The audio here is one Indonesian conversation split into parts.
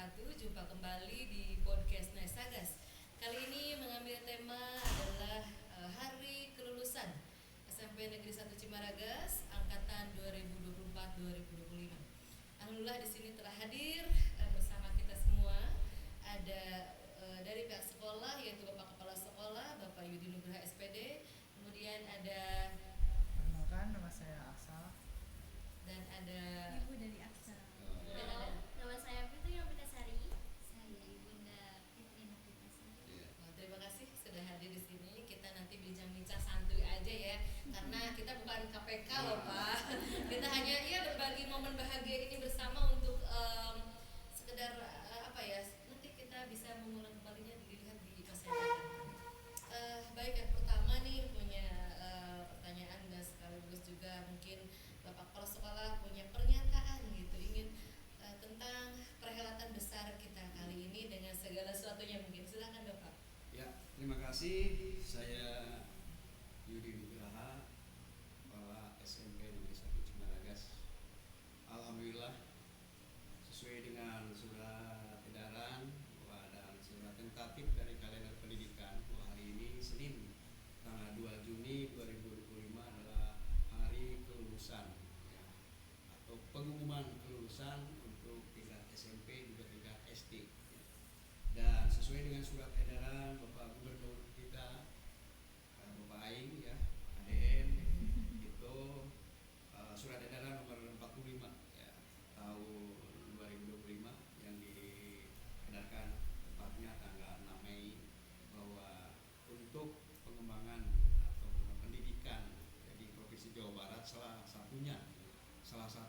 wabarakatuh. Jumpa kembali di podcast Naisagas. Kali ini mengambil tema adalah Hari Kelulusan SMP Negeri 1 Cimaragas angkatan 2024-2025. Alhamdulillah di sini telah hadir bersama kita semua ada dari pihak sekolah, yaitu Bapak Kepala Sekolah Bapak Yudi Nugraha SPD, kemudian ada Perkenalkan, nama saya Asal. dan ada Ibu dari Aksa. dan ada Nama saya Fitri Novitasari. Saya Ibunda Fitri Novitasari. terima kasih sudah hadir di sini. Kita nanti bincang-bincang santuy aja ya, karena kita bukan KPK loh Pak. Kita hanya berbagi momen bahagia ini bersama untuk sekedar nanti kita bisa mengulang kembalinya dilihat di masa yang akan datang. Baik, yang pertama nih punya pertanyaan dan sekaligus juga mungkin Bapak Kepala Sekolah punya pernyataan gitu, ingin tentang perhelatan besar kita kali ini dengan segala sesuatunya mungkin. Silakan Bapak. Ya, terima kasih. Saya Yudi Nugraha, Kepala SMP Negeri 1 Cimaragas. Alhamdulillah, sesuai dengan surat edaran dan surat tentatif dari kalender pendidikan, hari ini Senin tanggal 2 Juni 2025 adalah Hari Kelulusan ya, atau pengumuman kelulusan untuk tingkat SMP juga tingkat SD. Dan sesuai dengan surat edaran Bapak Gubernur kita, Bapak Aing ya, ADM, itu surat edaran nomor 45 ya, tahun 2025 yang diedarkan tepatnya tanggal 6 Mei, bahwa untuk pengembangan atau pendidikan di Provinsi Jawa Barat salah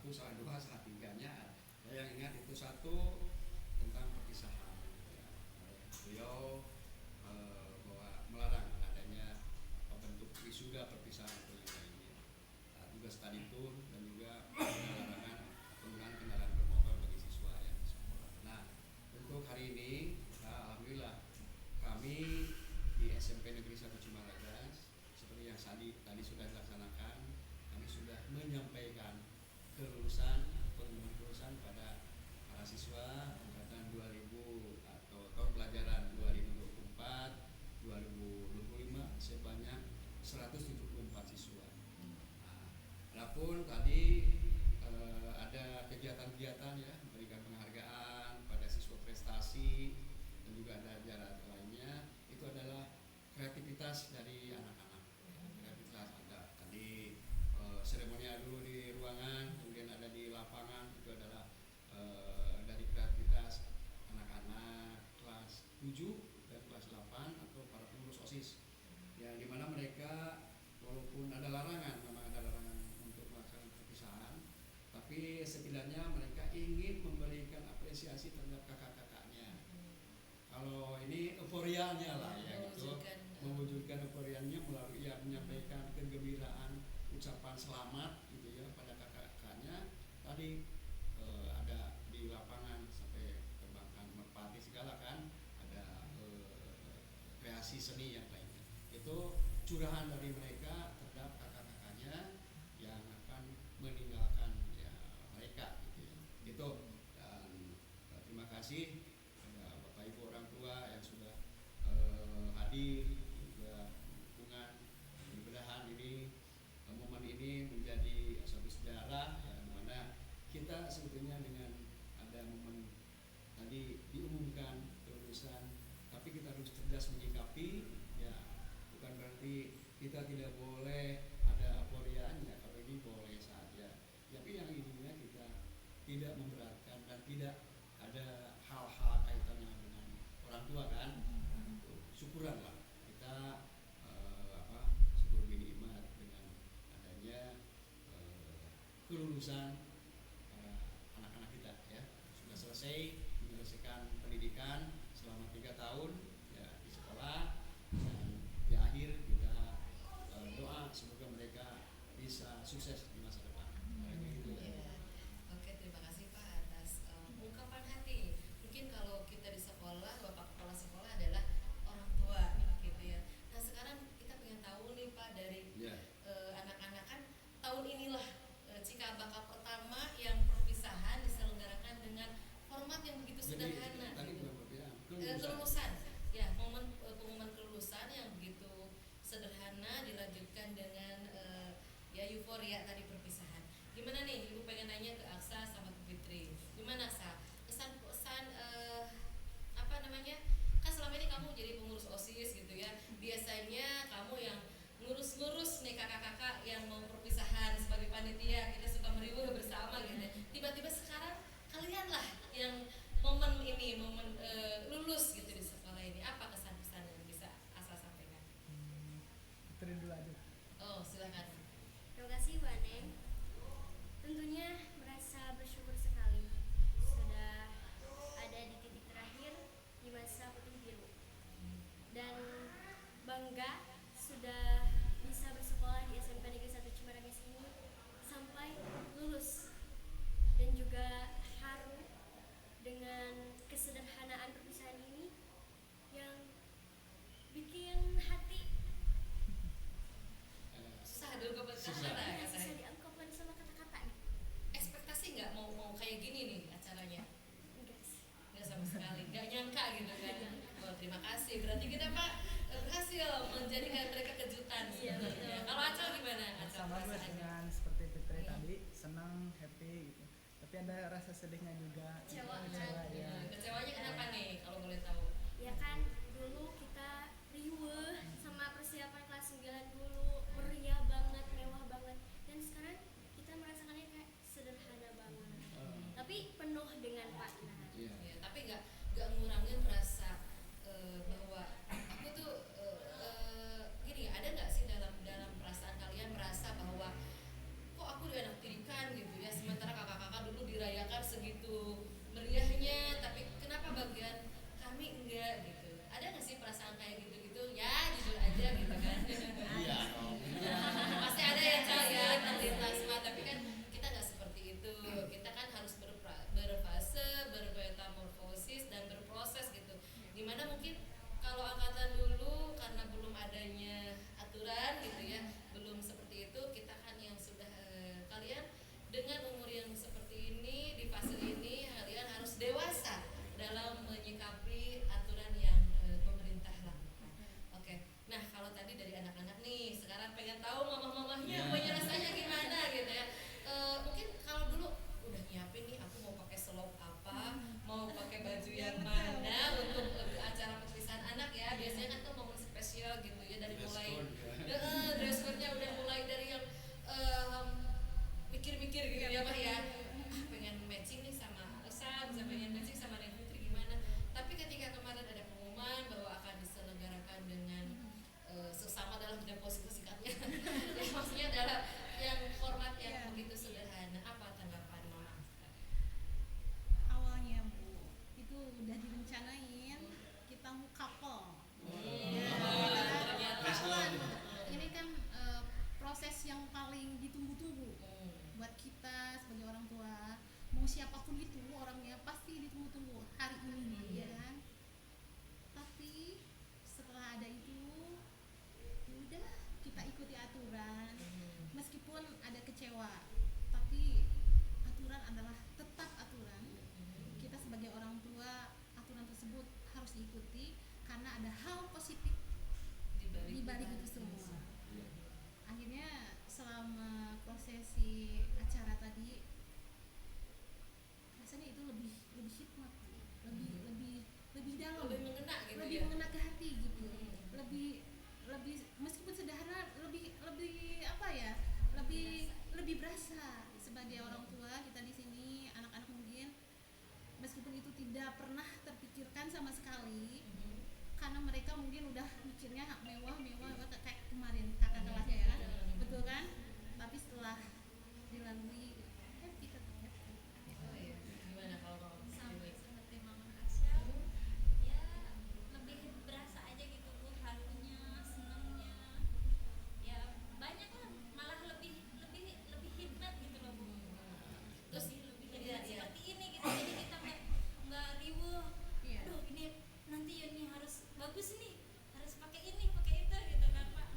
dua, salah tiganya, saya yang ingat itu satu tentang perpisahan ya. Beliau bahwa melarang adanya bentuk wisuda perpisahan untuk yang lainnya, juga study tour dan juga larangan penggunaan kendaraan bermotor bagi siswa yang di sekolah. Nah, untuk hari ini alhamdulillah kami di SMP Negeri 1 Cimaragas seperti yang tadi sudah dilaksanakan, kami sudah menyampaikan pengumuman kelulusan pada para siswa angkatan 2000 atau tahun pelajaran 2024-2025 sebanyak 174 siswa. Nah, adapun tadi ada kegiatan-kegiatan ya, memberikan penghargaan pada siswa prestasi dan juga ada acara lainnya. Itu adalah kreativitas dari anak-anak. Kreativitas ada tadi seremonial dulu di ruangan, kemudian ada di lapangan, itu adalah dari kreativitas anak-anak kelas 7 dan kelas 8 atau para pengurus OSIS, yang dimana mereka walaupun ada larangan, memang ada larangan untuk melaksanakan perpisahan, tapi setidaknya mereka ingin memberikan apresiasi terhadap kakak-kakaknya. Kalau ini euforianya lah ya gitu, mewujudkan euforianya melalui menyampaikan kegembiraan, ucapan selamat gitu ya pada kakak-kakaknya. Tadi ada di lapangan sampai terbangkan merpati segala kan, ada kreasi seni yang lainnya. Itu curahan dari mereka terhadap kakak-kakaknya yang akan meninggalkan ya mereka gitu ya. Itu, dan terima kasih kepada Bapak Ibu orang tua yang sudah hadir juga dukungan. Mudah-mudahan ini momen ini menjadi suatu sejarah ya, dimana kita sebetulnya dengan ada momen tadi diumumkan kelulusan, tapi kita harus cerdas menyikapi ya, bukan berarti kita tidak boleh ada euforianya, kalau ini boleh saja, tapi yang intinya kita tidak memberatkan dan tidak ada hal-hal kaitannya dengan orang tua kan. Syukuran lah kita syukur binikmat dengan adanya kelulusan anak-anak kita ya, sudah selesai menyelesaikan pendidikan selama 3 tahun ya di sekolah, dan di akhir kita doa semoga mereka bisa sukses di masa depan. Gitu ya. Oke, terima kasih Pak atas ungkapan hati. Mungkin kalau kita di sekolah, Bapak Kepala Sekolah adalah orang tua gitu ya. Nah, sekarang kita pengen tahu nih Pak dari anak-anak kan tahun inilah cikal bakal pertama lanjutkan dengan ya euforia tadi perpisahan. Gimana nih Ibu pengen nanya ke Aksa sama ke Fitri. Gimana Aksa? Kesan-kesan apa namanya? Kan selama ini kamu jadi pengurus OSIS gitu ya. Biasanya kamu yang ngurus-ngurus nih kakak-kakak yang mau perpisahan sebagai panitia, kita suka meriwuh bersama gitu. Tiba-tiba sekarang kalian lah yang momen ini, momen lulus gitu di sekolah ini. Apa kesan-kesan yang bisa Asa sampaikan? Fitri dulu aja. Oh, silakan. Terima kasih Bu Aneng. Tentunya merasa bersyukur sekali sudah ada di titik terakhir di masa puting biru, dan bangga sudah bisa bersekolah di SMP Negeri 1 Cimarangis ini sampai lulus, dan juga haru dengan kesederhanaan perpisahan ini yang bikin hati Susah dulu buat Susah. kata-kata ya, susah saya. diungkapkan sama kata-kata nih. Ekspektasi nggak mau kayak gini nih acaranya? Enggak sih. Nggak sama sekali, nggak nyangka gitu kan. Oh, terima kasih, berarti kita Pak berhasil menjadikan mereka kejutan Iya, sebenarnya. betul. Kalau Acel gimana? Acel Sama gue perasaannya? dengan seperti Fitri Iya. tadi, senang, happy gitu. Tapi ada rasa sedihnya juga. Kecewa. Kecewa ya. Kecewanya kenapa nih kalau boleh tahu? Ya kan dulu kita riweh sama persiapan kelas 9 dulu, meriah banget, mewah banget, dan sekarang kita merasakannya kayak sederhana banget, tapi penuh dengan makna. Iya. Ya, tapi nggak ngurangin rasa bahwa aku tuh gini, ada nggak sih dalam perasaan kalian merasa bahwa kok aku dianak tirikan gitu ya, sementara kakak-kakak dulu dirayakan segitu meriahnya, tapi kenapa bagian kami enggak gitu? Ada nggak sih perasaan kayak gitu-gitu? Ya jujur aja gitu kan. Iya dong. Pasti ada ya Cal ya, terlintas mah, tapi kan kita nggak seperti itu. Kita kan harus berfase, bermetamorfosis dan berproses gitu. Dimana mungkin kalau angkatan dulu karena belum adanya aturan gitu ya, belum seperti itu, kita kan yang sudah kalian dengan umur yang seperti ini di fase ini kalian harus dewasa dalam menyikapi aturan yang pemerintah lakukan. Oke. Nah, kalau tadi dari anak-anak nih, sekarang pengen tahu mamah-mamahnya punya rasanya gimana gitu ya. Mungkin kalau dulu udah nyiapin nih, aku mau pakai selop apa, mau pakai baju yang mana untuk acara perpisahan anak ya. Biasanya kan tuh momen spesial gitu ya, dari Dress mulai code ya. dress code-nya udah mulai dari yang mikir-mikir gitu ya Pak ya. Pengen matching nih sama Elsa, bisa pengen matching sama Neng Fitri gimana. Tapi ketika kemarin ada pengumuman bahwa akan diselenggarakan dengan sesama dalam tidak positif sikapnya ya, maksudnya adalah yang format yang begitu sederhana. Apa tanggapan Mama? Awalnya Bu, itu udah direncanain kita mau couple. Ternyata. Ini kan proses yang paling ditunggu-tunggu buat kita sebagai orang tua. Mau siapapun itu orangnya pasti ditunggu-tunggu hari ini, ya kan? Tapi setelah ada itu, ya udah kita ikuti aturan. Meskipun ada kecewa, tapi aturan adalah tetap aturan. Kita sebagai orang tua, aturan tersebut harus diikuti karena ada hal positif di balik itu semua. Iya. Akhirnya selama prosesi acara tadi, rasanya itu lebih hikmat, lebih dalam, Lebih mengena gitu lebih ya. mengena ke hati gitu. Hmm. Lebih meskipun sederhana, lebih apa ya, lebih berasa sebagai orang tua kita di sini. Anak-anak mungkin meskipun itu tidak pernah terpikirkan sama sekali, karena mereka mungkin udah mikirnya mewah kayak kemarin kakak kelasnya ya kan, betul kan? Tapi setelah dilalui, happy, tetap happy. Oh iya. Gimana kalau Mama? Sama seperti Mama Asya, ya lebih berasa aja gitu Bu, harunya, senangnya, ya banyak lah, malah lebih hikmat gitu loh Bu. Terus lebih iya, hikmat iya. seperti ini gitu, jadi kita nggak riweuh. Iya. Aduh ini nanti ya nih harus bagus nih, harus pakai ini pakai itu gitu kan Pak.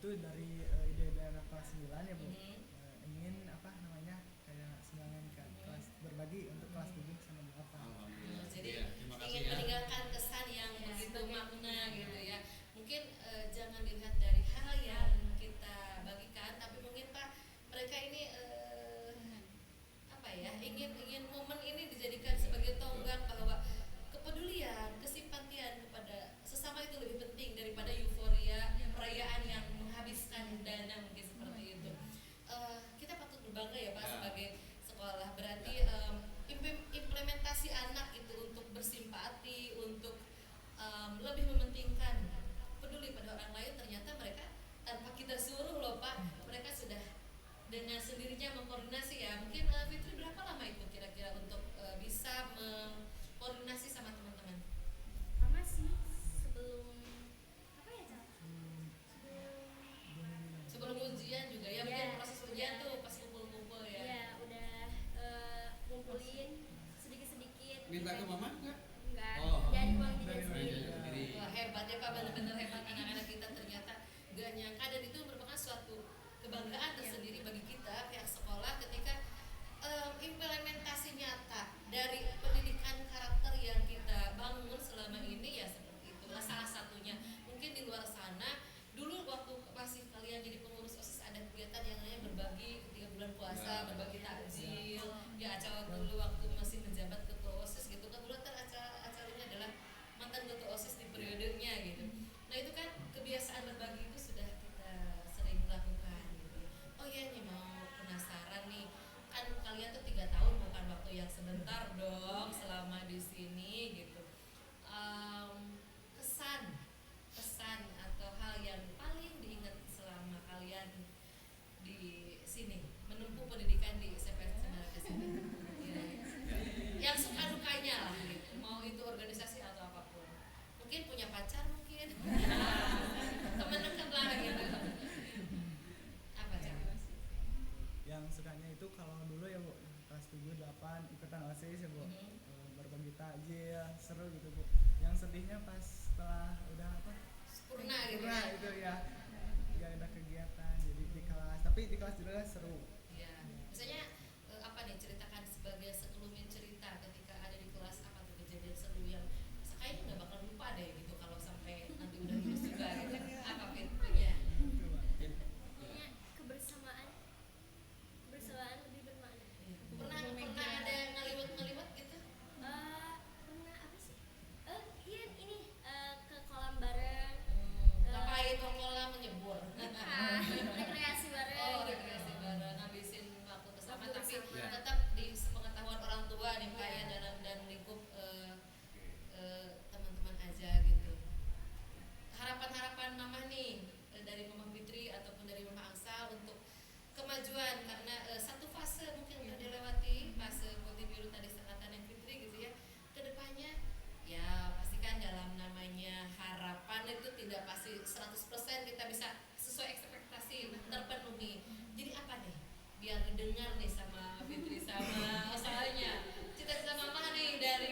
itu dari ide-ide anak kelas 9 ya Bu. Mhm. Ingin apa namanya kayak sumbangan ke kelas berbagi untuk kelas 7 sama 8. Alhamdulillah. Jadi Iya, terima kasih ingin ya. meninggalkan kesan yang Ya, begitu sebagai- makna gitu ya. Mungkin jangan dilihat dari hal yang kita bagikan, tapi mungkin Pak mereka ini apa ya ingin momen ini dijadikan sebagai tonggak bahwa kepedulian, kesimpatian kepada sesama itu lebih penting daripada euforia perayaan yang menghabiskan dana mungkin seperti itu. Kita patut berbangga ya Pak Ya. sebagai sekolah. Berarti implementasi anak itu untuk bersimpati, untuk lebih mementingkan peduli pada orang lain, ternyata mereka tanpa kita suruh loh Pak, mereka sudah dengan sendirinya mengkoordinasi ya. Mungkin Fitri berapa lama itu kira-kira untuk bisa mengkoordinasi sama teman-teman? Lama sih sebelum apa ya Cak? Sebelum ujian juga ya, Iya, mungkin proses ujian iya. tuh pas kumpul-kumpul ya. Ya udah ngumpulin sedikit-sedikit. Minta ke mama enggak? Enggak, Oh. dari uang jajan Dari uang sendiri. jajan. Sendiri. Wah hebat ya Pak, benar-benar hebat anak-anak kita ternyata gak nyangka, dan itu merupakan suatu kebanggaan tersendiri bagi kita pihak sekolah ketika implementasi nyata dari pendidikan karakter yang kita bangun selama ini ya seperti itulah salah satunya. Mungkin di luar sana dulu waktu masih kalian jadi pengurus OSIS ada kegiatan yang namanya berbagi ketika bulan puasa, Ya. berbagi takjil ya, acara dulu waktu masih menjabat ketua OSIS gitu kan, dulu acaranya adalah mantan ketua OSIS di periodenya gitu. Nah itu kan kebiasaan berbagi itu sudah kita sering lakukan gitu. Oh iya nih, mau penasaran nih, kan kalian tuh 3 tahun bukan waktu yang sebentar dong selama di sini gitu. Kesan atau hal yang paling diingat selama kalian di sini menempuh pendidikan di SMPN Semarang di sini. Ya. Yang suka dukanya lah gitu, mau itu organisasi atau apapun. Mungkin punya pacar mungkin. Temen deket lah gitu. Apa Cak? Yang sukanya itu kalau dulu ya Bu, kelas 7 8 ikutan OSIS ya Bu. Berbagi takjil, seru gitu Bu. Yang sedihnya pas setelah udah apa? Sempurna gitu Sempurna ya. itu ya. Gak ada kegiatan jadi di kelas, tapi di kelas juga seru. Ya, misalnya apa nih, ceritakan sebagai sekelumit cerita ketika ada di kelas, apa tuh kejadian seru yang kayaknya nggak bakal lupa deh gitu kalau sampai nanti udah lulus juga gitu. Apa Fit punya? Gitu, Pak. Pokoknya kebersamaan lebih bermakna. Pernah ada ngeliwet gitu? Pernah apa sih? Iya ini ke kolam bareng. Ngapain ke kolam menyebur? Rekreasi bareng. Oh, gitu. rekreasi bareng, ngabisin waktu bersama, Waktu tapi bersama. tetap di sepengetahuan orang tua nih Pak ya, dan lingkup teman-teman aja gitu. Harapan-harapan Mama nih dari Mama Fitri ataupun dari Mama Angsal untuk kemajuan, karena satu fase mungkin udah dilewati, fase putih biru tadi sekatan yang Fitri gitu ya. Kedepannya ya pastikan dalam namanya harapan itu tidak pasti 100% kita bisa sesuai ekspektasi terpenuhi. Jadi apa nih biar didengar nih sama Fitri sama asalnya cita-cita Mama nih dari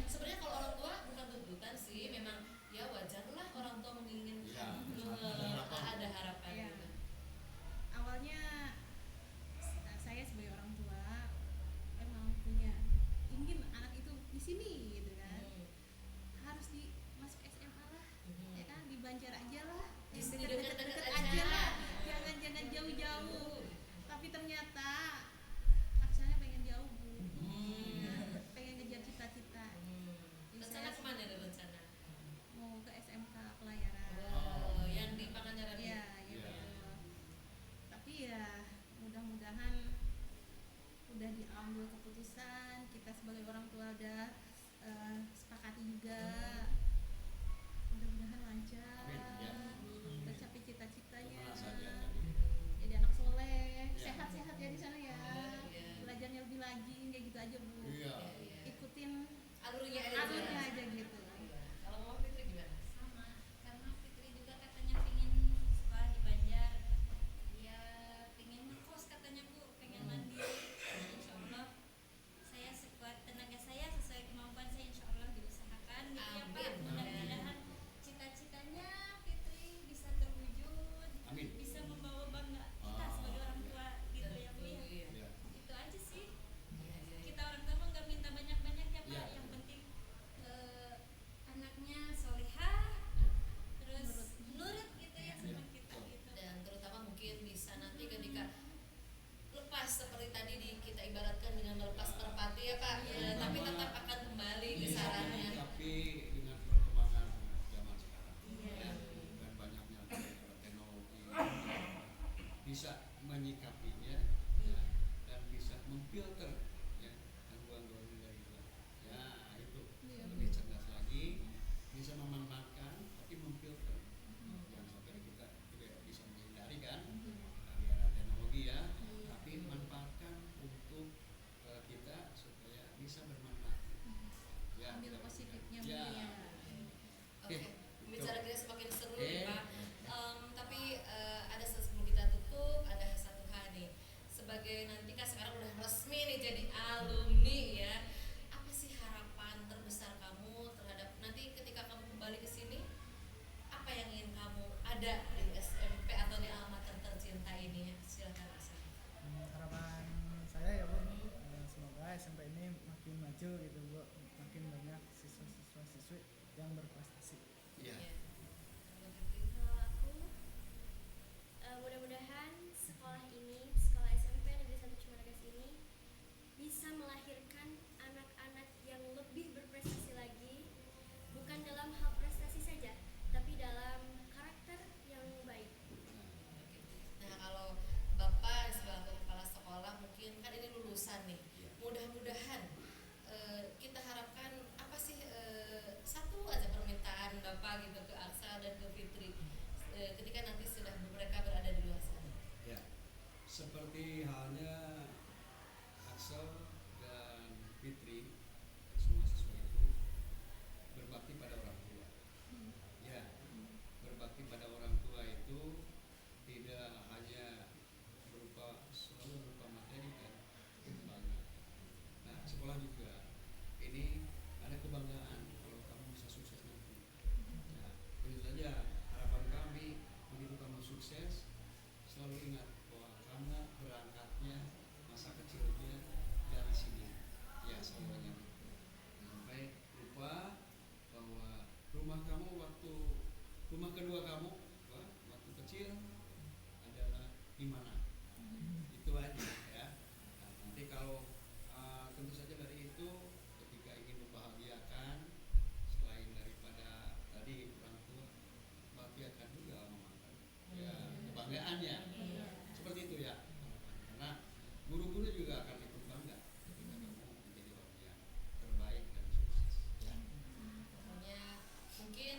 sebenarnya kalau orang tua bukan tuntutan sih, memang ya wajar lah orang tua menginginkan ada harapan Iya. gitu. Awalnya saya sebagai orang tua emang punya ingin anak itu di sini gitu kan, harus di masuk SMA lah, ya kan, di Banjar aja lah, Di yang sini deket-deket deket-deket aja aja. lah, jangan jauh-jauh. Tapi ternyata aksanya pengen jauh Bu, rumah kedua kamu waktu kecil adalah di mana? Itu aja ya. Nah, nanti kalau tentu saja dari itu ketika ingin membahagiakan, selain daripada tadi orang tua, bahagiakan juga alma mater ya, kebanggaannya seperti itu ya. Karena guru-guru juga akan ikut bangga ketika kamu menjadi orang yang terbaik dan sukses ya. Pokoknya mungkin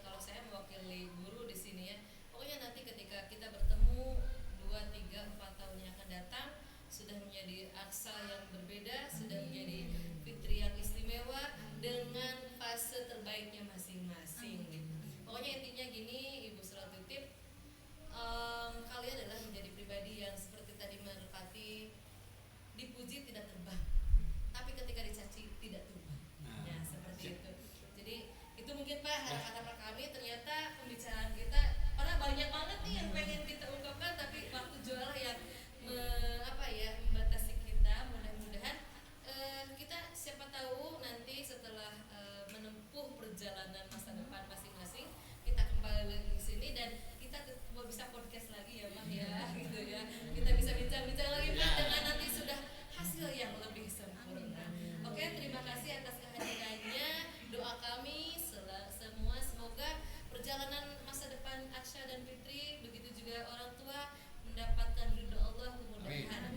kalau saya mewakili guru di sini ya, pokoknya nanti ketika kita bertemu 2, 3, 4 tahun yang akan datang sudah menjadi aksa yang berbeda, sudah menjadi fitri yang istimewa dengan fase terbaiknya masing-masing gitu. Pokoknya intinya gini, Ibu Suratitip, kalian adalah menjadi pribadi yang seperti tadi merpati, dipuji tidak terbang, tapi ketika dicaci tidak tumbang. Ya seperti itu. Jadi itu mungkin Pak harapan kami. Ternyata pembicaraan kita karena banyak banget nih yang pengen kita ungkapkan, tapi waktu jualah yang membatasi kita. Mudah-mudahan kita siapa tahu nanti setelah menempuh perjalanan masa depan masing-masing, kita kembali lagi ke sini dan kita bisa podcast lagi ya Pak ya, gitu ya. Kita bisa bincang-bincang lagi Pak dengan nanti sudah hasil yang lebih sempurna. Oke, terima kasih atas kehadirannya. Doa kami semua semoga perjalanan masa depan Aksha dan Fitri, begitu juga orang tua, mendapatkan ridho Allah mudah-mudahan.